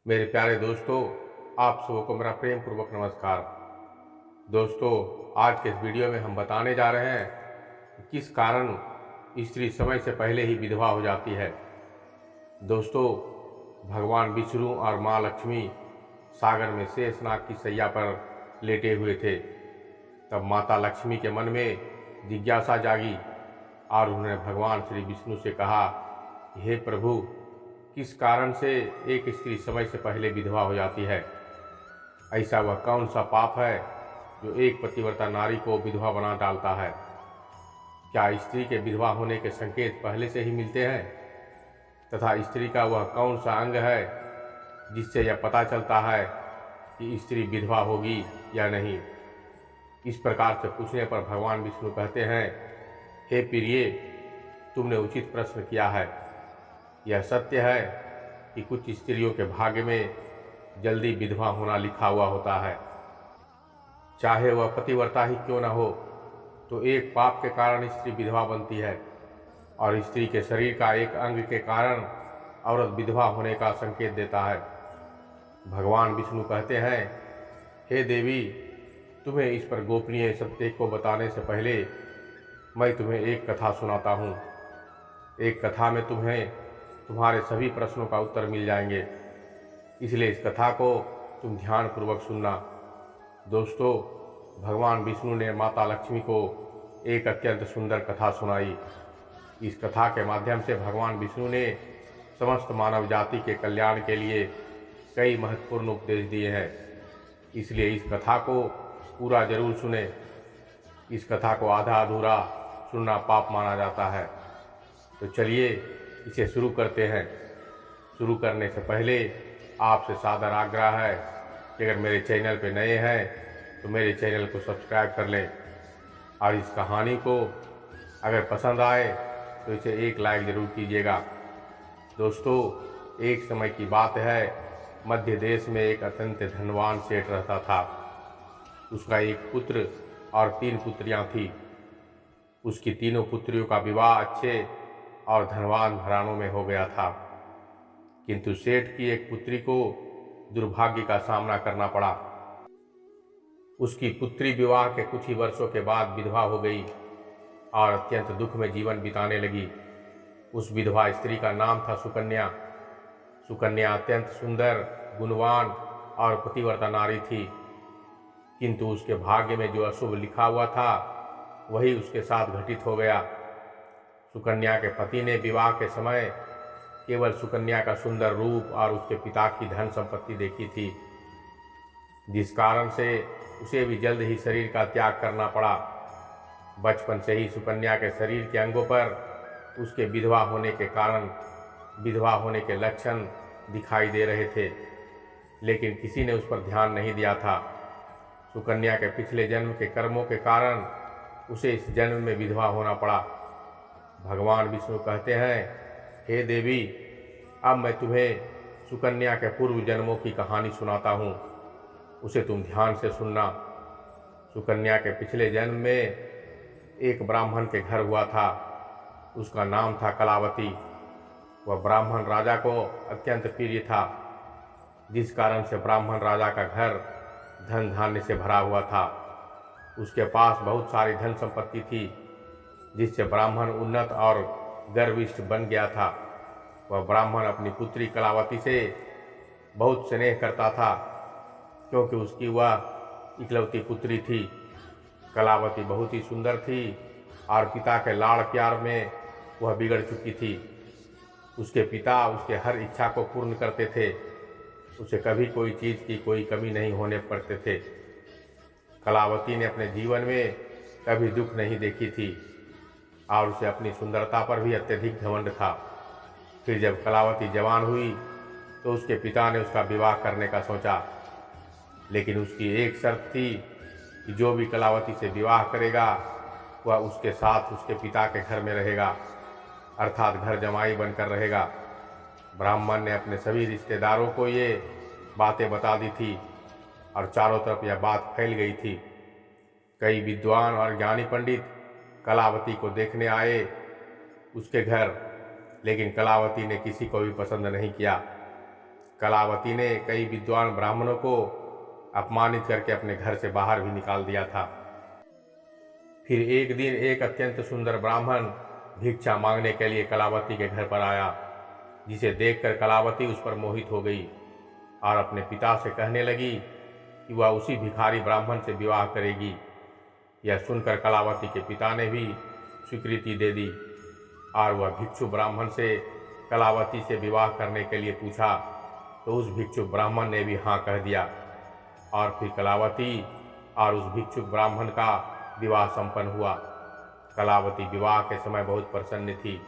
मेरे प्यारे दोस्तों, आप सबों को मेरा प्रेम पूर्वक नमस्कार। दोस्तों, आज के इस वीडियो में हम बताने जा रहे हैं कि किस कारण स्त्री समय से पहले ही विधवा हो जाती है। दोस्तों, भगवान विष्णु और माँ लक्ष्मी सागर में शेषनाग की सैया पर लेटे हुए थे। तब माता लक्ष्मी के मन में जिज्ञासा जागी और उन्होंने भगवान श्री विष्णु से कहा, हे प्रभु, किस कारण से एक स्त्री समय से पहले विधवा हो जाती है? ऐसा वह कौन सा पाप है जो एक पतिव्रता नारी को विधवा बना डालता है? क्या स्त्री के विधवा होने के संकेत पहले से ही मिलते हैं? तथा स्त्री का वह कौन सा अंग है जिससे यह पता चलता है कि स्त्री विधवा होगी या नहीं? इस प्रकार से पूछने पर भगवान विष्णु कहते हैं, हे प्रिय, तुमने उचित प्रश्न किया है। यह सत्य है कि कुछ स्त्रियों के भाग्य में जल्दी विधवा होना लिखा हुआ होता है। चाहे वह पतिव्रता ही क्यों न हो, तो एक पाप के कारण स्त्री विधवा बनती है और स्त्री के शरीर का एक अंग के कारण औरत विधवा होने का संकेत देता है। भगवान विष्णु कहते हैं, हे देवी, तुम्हें इस पर गोपनीय सत्य को बताने से पहले मैं तुम्हें एक कथा सुनाता हूँ। एक कथा में तुम्हें तुम्हारे सभी प्रश्नों का उत्तर मिल जाएंगे, इसलिए इस कथा को तुम ध्यानपूर्वक सुनना। दोस्तों, भगवान विष्णु ने माता लक्ष्मी को एक अत्यंत सुंदर कथा सुनाई। इस कथा के माध्यम से भगवान विष्णु ने समस्त मानव जाति के कल्याण के लिए कई महत्वपूर्ण उपदेश दिए हैं, इसलिए इस कथा को पूरा जरूर सुने। इस कथा को आधा अधूरा सुनना पाप माना जाता है। तो चलिए इसे शुरू करते हैं। शुरू करने से पहले आपसे सादर आग्रह है कि अगर मेरे चैनल पर नए हैं तो मेरे चैनल को सब्सक्राइब कर लें और इस कहानी को अगर पसंद आए तो इसे एक लाइक ज़रूर कीजिएगा। दोस्तों, एक समय की बात है, मध्य देश में एक अत्यंत धनवान सेठ रहता था। उसका एक पुत्र और 3 पुत्रियां थीं। उसकी तीनों पुत्रियों का विवाह अच्छे और धनवान घरानों में हो गया था, किंतु सेठ की एक पुत्री को दुर्भाग्य का सामना करना पड़ा। उसकी पुत्री विवाह के कुछ ही वर्षों के बाद विधवा हो गई और अत्यंत दुख में जीवन बिताने लगी। उस विधवा स्त्री का नाम था सुकन्या। सुकन्या अत्यंत सुंदर, गुणवान और पतिव्रता नारी थी, किंतु उसके भाग्य में जो अशुभ लिखा हुआ था वही उसके साथ घटित हो गया। सुकन्या के पति ने विवाह के समय केवल सुकन्या का सुंदर रूप और उसके पिता की धन संपत्ति देखी थी, जिस कारण से उसे भी जल्द ही शरीर का त्याग करना पड़ा। बचपन से ही सुकन्या के शरीर के अंगों पर उसके विधवा होने के कारण विधवा होने के लक्षण दिखाई दे रहे थे, लेकिन किसी ने उस पर ध्यान नहीं दिया था। सुकन्या के पिछले जन्म के कर्मों के कारण उसे इस जन्म में विधवा होना पड़ा। भगवान विष्णु कहते हैं, हे देवी, अब मैं तुम्हें सुकन्या के पूर्व जन्मों की कहानी सुनाता हूँ, उसे तुम ध्यान से सुनना। सुकन्या के पिछले जन्म में एक ब्राह्मण के घर हुआ था। उसका नाम था कलावती। वह ब्राह्मण राजा को अत्यंत प्रिय था, जिस कारण से ब्राह्मण राजा का घर धन धान्य से भरा हुआ था। उसके पास बहुत सारी धन संपत्ति थी, जिससे ब्राह्मण उन्नत और गर्विष्ठ बन गया था। वह ब्राह्मण अपनी पुत्री कलावती से बहुत स्नेह करता था, क्योंकि उसकी वह इकलौती पुत्री थी। कलावती बहुत ही सुंदर थी और पिता के लाड़ प्यार में वह बिगड़ चुकी थी। उसके पिता उसके हर इच्छा को पूर्ण करते थे। उसे कभी कोई चीज़ की कोई कमी नहीं होने पड़ते थे। कलावती ने अपने जीवन में कभी दुख नहीं देखी थी और उसे अपनी सुंदरता पर भी अत्यधिक घमंड था। फिर जब कलावती जवान हुई तो उसके पिता ने उसका विवाह करने का सोचा, लेकिन उसकी एक शर्त थी कि जो भी कलावती से विवाह करेगा वह उसके साथ उसके पिता के घर में रहेगा, अर्थात घर जमाई बनकर रहेगा। ब्राह्मण ने अपने सभी रिश्तेदारों को ये बातें बता दी थी और चारों तरफ यह बात फैल गई थी। कई विद्वान और ज्ञानी पंडित कलावती को देखने आए उसके घर, लेकिन कलावती ने किसी को भी पसंद नहीं किया। कलावती ने कई विद्वान ब्राह्मणों को अपमानित करके अपने घर से बाहर भी निकाल दिया था। फिर एक दिन एक अत्यंत सुंदर ब्राह्मण भिक्षा मांगने के लिए कलावती के घर पर आया, जिसे देखकर कलावती उस पर मोहित हो गई और अपने पिता से कहने लगी कि वह उसी भिखारी ब्राह्मण से विवाह करेगी। यह सुनकर कलावती के पिता ने भी स्वीकृति दे दी और वह भिक्षु ब्राह्मण से कलावती से विवाह करने के लिए पूछा, तो उस भिक्षु ब्राह्मण ने भी हाँ कह दिया और फिर कलावती और उस भिक्षु ब्राह्मण का विवाह संपन्न हुआ। कलावती विवाह के समय बहुत प्रसन्न थी।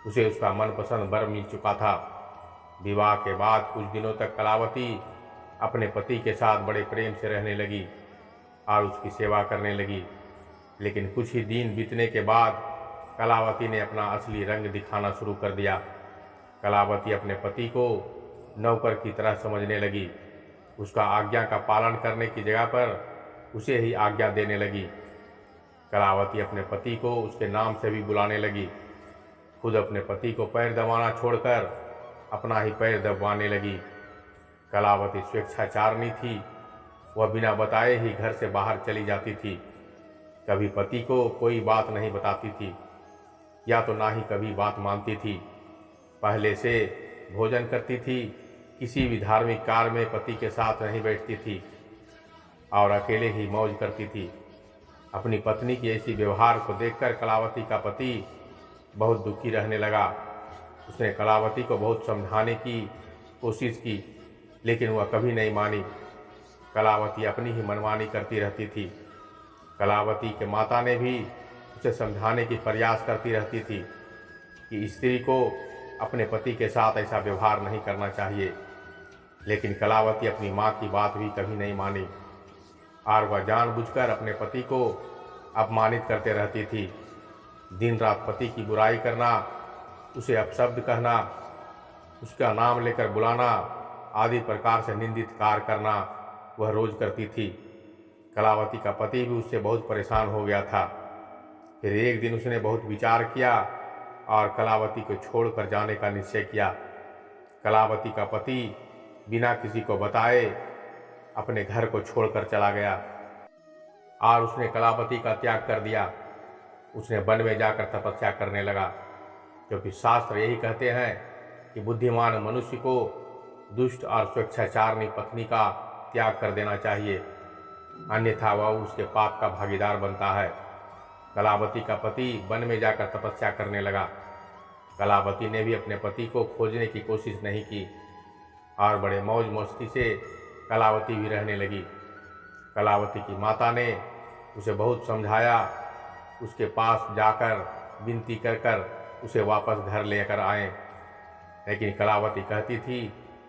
उसे उसका मनपसंद वर मिल चुका था। विवाह के बाद कुछ दिनों तक कलावती अपने पति के साथ बड़े प्रेम से रहने लगी और उसकी सेवा करने लगी। लेकिन कुछ ही दिन बीतने के बाद कलावती ने अपना असली रंग दिखाना शुरू कर दिया। कलावती अपने पति को नौकर की तरह समझने लगी। उसका आज्ञा का पालन करने की जगह पर उसे ही आज्ञा देने लगी। कलावती अपने पति को उसके नाम से भी बुलाने लगी। खुद अपने पति को पैर दबाना छोड़कर अपना ही पैर दबाने लगी। कलावती स्वेच्छाचारिणी थी। वह बिना बताए ही घर से बाहर चली जाती थी। कभी पति को कोई बात नहीं बताती थी या तो ना ही कभी बात मानती थी। पहले से भोजन करती थी, किसी भी धार्मिक कार्य में पति के साथ नहीं बैठती थी और अकेले ही मौज करती थी। अपनी पत्नी की ऐसी व्यवहार को देखकर कलावती का पति बहुत दुखी रहने लगा। उसने कलावती को बहुत समझाने की कोशिश की, लेकिन वह कभी नहीं मानी। कलावती अपनी ही मनमानी करती रहती थी। कलावती के माता ने भी उसे समझाने की प्रयास करती रहती थी कि स्त्री को अपने पति के साथ ऐसा व्यवहार नहीं करना चाहिए, लेकिन कलावती अपनी माँ की बात भी कभी नहीं मानी और वह जानबूझकर अपने पति को अपमानित करते रहती थी। दिन रात पति की बुराई करना, उसे अपशब्द कहना, उसका नाम लेकर बुलाना आदि प्रकार से निंदित कार्य करना वह रोज करती थी। कलावती का पति भी उससे बहुत परेशान हो गया था। फिर एक दिन उसने बहुत विचार किया और कलावती को छोड़कर जाने का निश्चय किया। कलावती का पति बिना किसी को बताए अपने घर को छोड़कर चला गया और उसने कलावती का त्याग कर दिया। उसने वन में जाकर तपस्या करने लगा, क्योंकि शास्त्र यही कहते हैं कि बुद्धिमान मनुष्य को दुष्ट और स्वेच्छाचारिणी पत्नी का त्याग कर देना चाहिए, अन्यथा वह उसके पाप का भागीदार बनता है। कलावती का पति वन में जाकर तपस्या करने लगा। कलावती ने भी अपने पति को खोजने की कोशिश नहीं की और बड़े मौज मस्ती से कलावती भी रहने लगी। कलावती की माता ने उसे बहुत समझाया, उसके पास जाकर विनती कर कर उसे वापस घर लेकर आए, लेकिन कलावती कहती थी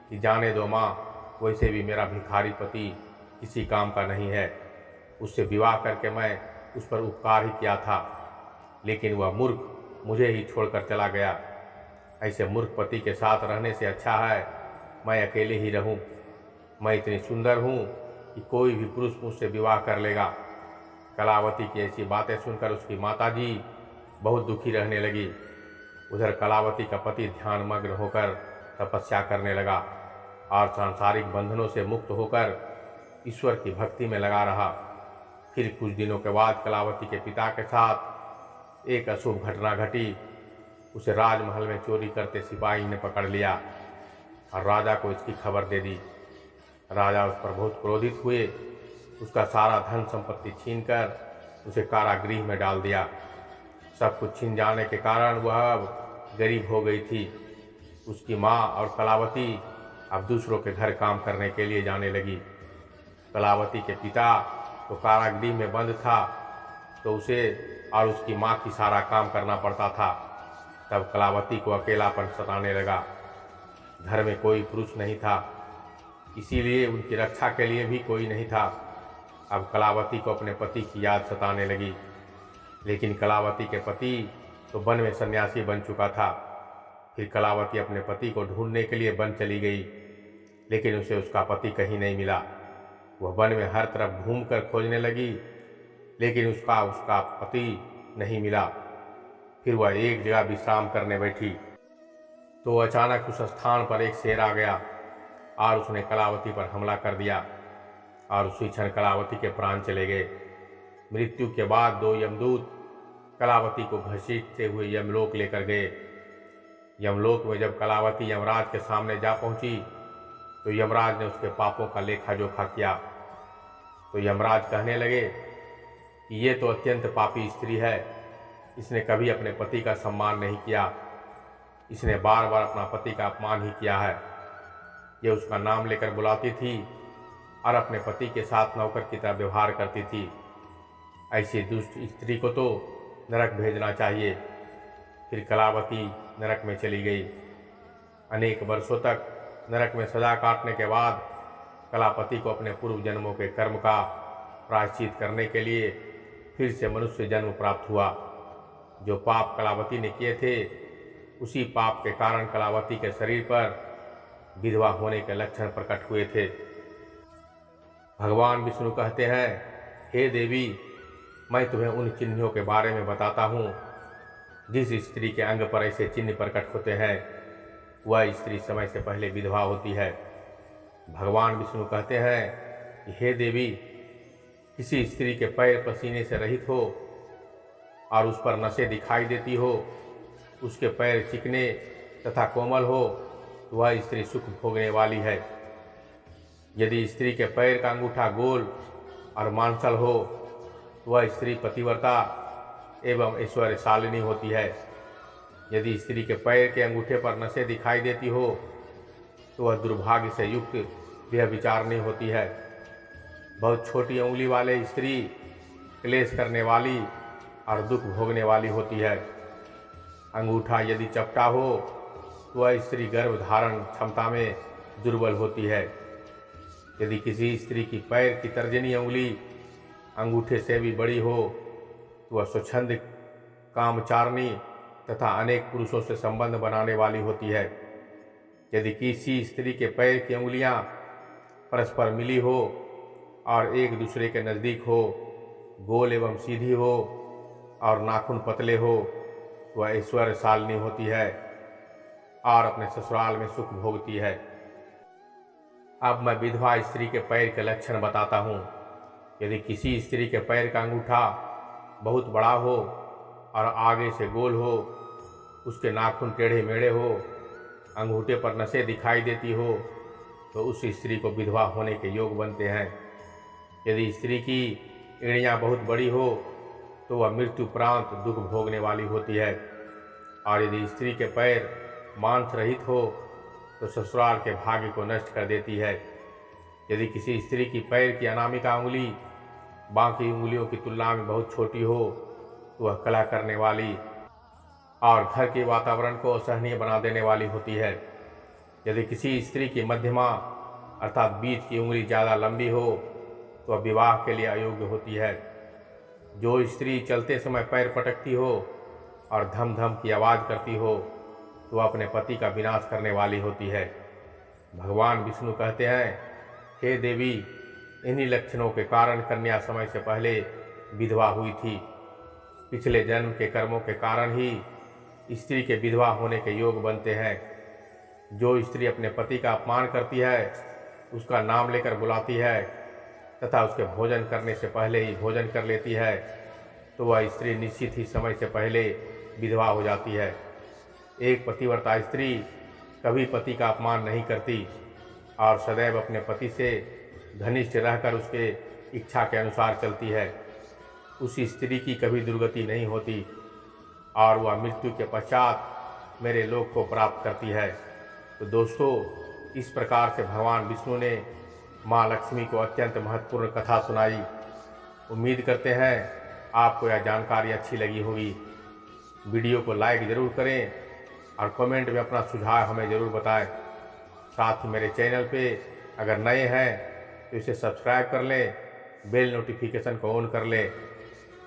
कि जाने दो माँ, वैसे भी मेरा भिखारी पति किसी काम का नहीं है। उससे विवाह करके मैं उस पर उपकार ही किया था, लेकिन वह मूर्ख मुझे ही छोड़कर चला गया। ऐसे मूर्ख पति के साथ रहने से अच्छा है मैं अकेले ही रहूं। मैं इतनी सुंदर हूं कि कोई भी पुरुष मुझसे विवाह कर लेगा। कलावती की ऐसी बातें सुनकर उसकी माताजी बहुत दुखी रहने लगी। उधर कलावती का पति ध्यानमग्न होकर तपस्या करने लगा और सांसारिक बंधनों से मुक्त होकर ईश्वर की भक्ति में लगा रहा। फिर कुछ दिनों के बाद कलावती के पिता के साथ एक अशुभ घटना घटी। उसे राजमहल में चोरी करते सिपाही ने पकड़ लिया और राजा को इसकी खबर दे दी। राजा उस पर बहुत क्रोधित हुए। उसका सारा धन संपत्ति छीनकर उसे कारागृह में डाल दिया। सब कुछ छिन जाने के कारण वह अब गरीब हो गई थी। उसकी माँ और कलावती अब दूसरों के घर काम करने के लिए जाने लगी। कलावती के पिता तो कारागृह में बंद था, तो उसे और उसकी माँ की सारा काम करना पड़ता था। तब कलावती को अकेलापन सताने लगा। घर में कोई पुरुष नहीं था, इसीलिए उनकी रक्षा के लिए भी कोई नहीं था। अब कलावती को अपने पति की याद सताने लगी, लेकिन कलावती के पति तो वन में सन्यासी बन चुका था। फिर कलावती अपने पति को ढूंढने के लिए वन चली गई, लेकिन उसे उसका पति कहीं नहीं मिला। वह वन में हर तरफ घूमकर खोजने लगी, लेकिन उसका पति नहीं मिला। फिर वह एक जगह विश्राम करने बैठी तो अचानक उस स्थान पर एक शेर आ गया और उसने कलावती पर हमला कर दिया और उसी क्षण कलावती के प्राण चले गए। मृत्यु के बाद 2 यमदूत कलावती को घसीटते हुए यमलोक लेकर गए। यमलोक में जब कलावती यमराज के सामने जा पहुंची तो यमराज ने उसके पापों का लेखा जोखा किया। तो यमराज कहने लगे कि ये तो अत्यंत पापी स्त्री है, इसने कभी अपने पति का सम्मान नहीं किया, इसने बार बार अपना पति का अपमान ही किया है। ये उसका नाम लेकर बुलाती थी और अपने पति के साथ नौकर की तरह व्यवहार करती थी। ऐसी दुष्ट स्त्री को तो नरक भेजना चाहिए। फिर कलावती नरक में चली गई। अनेक वर्षों तक नरक में सजा काटने के बाद कलापति को अपने पूर्व जन्मों के कर्म का प्रायश्चित करने के लिए फिर से मनुष्य जन्म प्राप्त हुआ। जो पाप कलावती ने किए थे, उसी पाप के कारण कलावती के शरीर पर विधवा होने के लक्षण प्रकट हुए थे। भगवान विष्णु कहते हैं, हे देवी, मैं तुम्हें उन चिन्हों के बारे में बताता हूँ जिस स्त्री के अंग पर ऐसे चिन्ह प्रकट होते हैं, वह स्त्री समय से पहले विधवा होती है। भगवान विष्णु कहते हैं कि हे देवी, किसी स्त्री के पैर पसीने से रहित हो और उस पर नसें दिखाई देती हो, उसके पैर चिकने तथा कोमल हो, तो वह स्त्री सुख भोगने वाली है। यदि स्त्री के पैर का अंगूठा गोल और मांसल हो, तो वह स्त्री पतिव्रता एवं ऐश्वर्यशालिनी होती है। यदि स्त्री के पैर के अंगूठे पर नसें दिखाई देती हो, तो वह दुर्भाग्य से युक्त व्यभिचारिणी होती है। बहुत छोटी उंगली वाले स्त्री क्लेश करने वाली और दुख भोगने वाली होती है। अंगूठा यदि चपटा हो, तो वह स्त्री गर्भ धारण क्षमता में दुर्बल होती है। यदि किसी स्त्री की पैर की तर्जनी उंगली अंगूठे से भी बड़ी हो, तो वह स्वच्छंद कामचारिणी तथा अनेक पुरुषों से संबंध बनाने वाली होती है। यदि किसी स्त्री के पैर की उंगलियां परस्पर मिली हो और एक दूसरे के नज़दीक हो, गोल एवं सीधी हो और नाखून पतले हो, तो वह ऐश्वर्यशालिनी होती है और अपने ससुराल में सुख भोगती है। अब मैं विधवा स्त्री के पैर के लक्षण बताता हूँ। यदि किसी स्त्री के पैर का अंगूठा बहुत बड़ा हो और आगे से गोल हो, उसके नाखून टेढ़े मेढ़े हो, अंगूठे पर नसें दिखाई देती हो, तो उस स्त्री को विधवा होने के योग बनते हैं। यदि स्त्री की एड़ियाँ बहुत बड़ी हो, तो वह मृत्यु उपरांत दुख भोगने वाली होती है। और यदि स्त्री के पैर मांस रहित हो, तो ससुराल के भाग्य को नष्ट कर देती है। यदि किसी स्त्री की पैर की अनामिका उंगली बाकी उंगलियों की तुलना में बहुत छोटी हो, तो वह कलह करने वाली और घर के वातावरण को असहनीय बना देने वाली होती है। यदि किसी स्त्री की मध्यमा अर्थात बीच की उंगली ज़्यादा लंबी हो, तो वह विवाह के लिए अयोग्य होती है। जो स्त्री चलते समय पैर पटकती हो और धम धम की आवाज़ करती हो, तो वह अपने पति का विनाश करने वाली होती है। भगवान विष्णु कहते हैं, हे देवी, इन्हीं लक्षणों के कारण कन्या समय से पहले विधवा हुई थी। पिछले जन्म के कर्मों के कारण ही स्त्री के विधवा होने के योग बनते हैं। जो स्त्री अपने पति का अपमान करती है, उसका नाम लेकर बुलाती है तथा उसके भोजन करने से पहले ही भोजन कर लेती है, तो वह स्त्री निश्चित ही समय से पहले विधवा हो जाती है। एक पतिव्रता स्त्री कभी पति का अपमान नहीं करती और सदैव अपने पति से घनिष्ठ रहकर उसके इच्छा के अनुसार चलती है। उस स्त्री की कभी दुर्गति नहीं होती और वह मृत्यु के पश्चात मेरे लोक को प्राप्त करती है। तो दोस्तों, इस प्रकार से भगवान विष्णु ने माँ लक्ष्मी को अत्यंत महत्वपूर्ण कथा सुनाई। उम्मीद करते हैं आपको यह जानकारी अच्छी लगी होगी। वीडियो को लाइक ज़रूर करें और कमेंट में अपना सुझाव हमें ज़रूर बताएं। साथ ही मेरे चैनल पे अगर नए हैं तो इसे सब्सक्राइब कर लें, बेल नोटिफिकेशन को ऑन कर लें।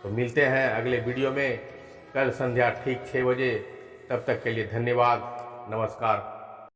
तो मिलते हैं अगले वीडियो में कल संध्या ठीक 6 बजे। तब तक के लिए धन्यवाद। नमस्कार।